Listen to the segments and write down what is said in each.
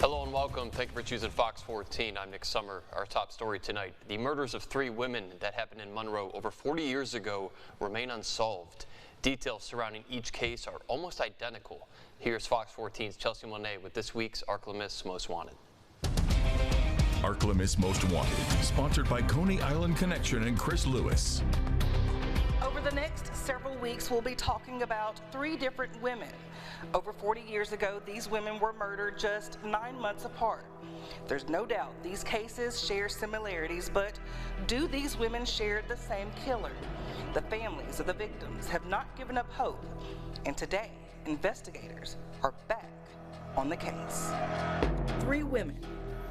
Hello and welcome. Thank you for choosing Fox 14. I'm Nick Summer. Our top story tonight, the murders of 3 women that happened in Monroe over 40 years ago remain unsolved. Details surrounding each case are almost identical. Here's Fox 14's Chelsea Monet with this week's Ark-La-Miss Most Wanted. Ark-La-Miss Most Wanted, sponsored by Coney Island Connection and Chris Lewis. Over the next several weeks, we'll be talking about 3 different women. Over 40 years ago, these women were murdered just 9 months apart. There's no doubt these cases share similarities, but do these women share the same killer? The families of the victims have not given up hope, and today, investigators are back on the case. 3 women,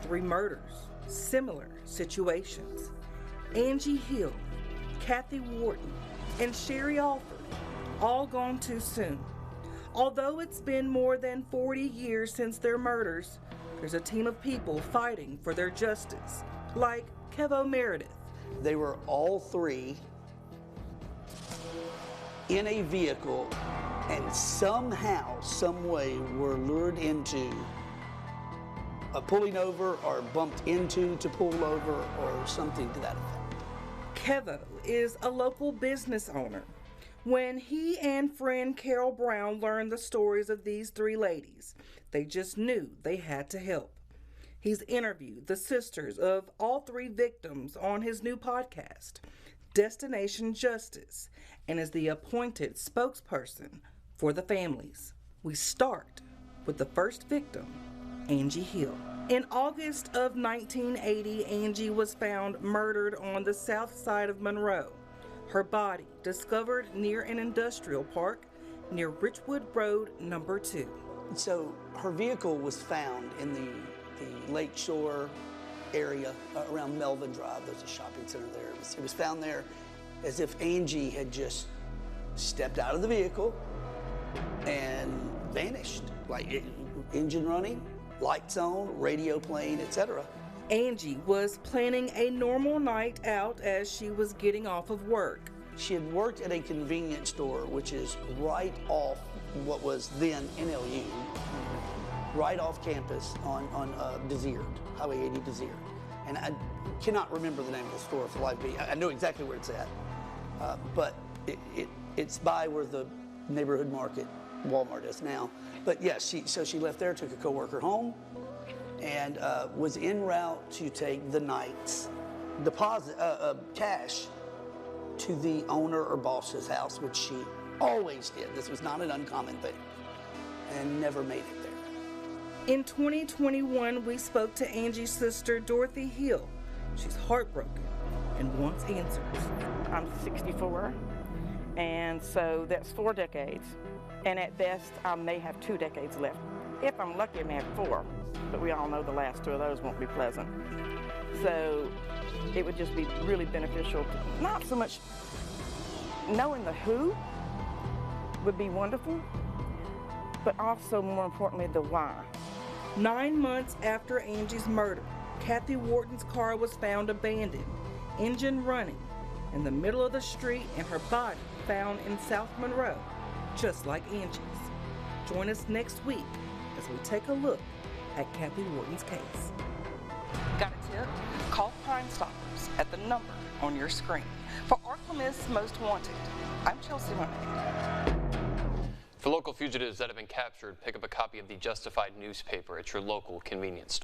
3 murders, similar situations. Angie Hill, Kathy Whorton, and Sherry Alford, all gone too soon. Although it's been more than 40 years since their murders, there's a team of people fighting for their justice, like Kevo Meredith. They were all 3 in a vehicle and somehow, some way were lured into pulling over or bumped into to pull over or something to that effect. Kevo is a local business owner. When he and friend Carol Brown learned the stories of these 3 ladies, they just knew they had to help. He's interviewed the sisters of all 3 victims on his new podcast, Destination Justice, and is the appointed spokesperson for the families. We start with the first victim, Angie Hill. In August of 1980, Angie was found murdered on the south side of Monroe. Her body discovered near an industrial park near Richwood Road number 2. So her vehicle was found in the Lake Shore area around Melvin Drive. There's a shopping center there. It was found there as if Angie had just stepped out of the vehicle and vanished, like engine running, lights on, radio playing, etc. Angie was planning a normal night out as she was getting off of work. She had worked at a convenience store, which is right off what was then NLU, right off campus on Desert, Highway 80 Desert. And I cannot remember the name of the store for the life of me. I know exactly where it's at, but it's by where the neighborhood market Walmart is now. But yes, so she left there, took a coworker home, and was en route to take the night's deposit, cash, to the owner or boss's house, which she always did. This was not an uncommon thing, and never made it there. In 2021, we spoke to Angie's sister, Dorothy Hill. She's heartbroken and wants answers. I'm 64, and so that's 4 decades. And at best, I may have 2 decades left. If I'm lucky, I may have 4, but we all know the last 2 of those won't be pleasant. So it would just be really beneficial to, not so much knowing the who would be wonderful, but also more importantly, the why. 9 months after Angie's murder, Kathy Whorton's car was found abandoned, engine running, in the middle of the street, and her body found in South Monroe, just like Angie's. Join us next week as we take a look at Kathy Whorton's case. Got a tip? Call Crime Stoppers at the number on your screen. For Ark-La-Miss Most Wanted, I'm Chelsea Monet. For local fugitives that have been captured, pick up a copy of the Justified newspaper at your local convenience store.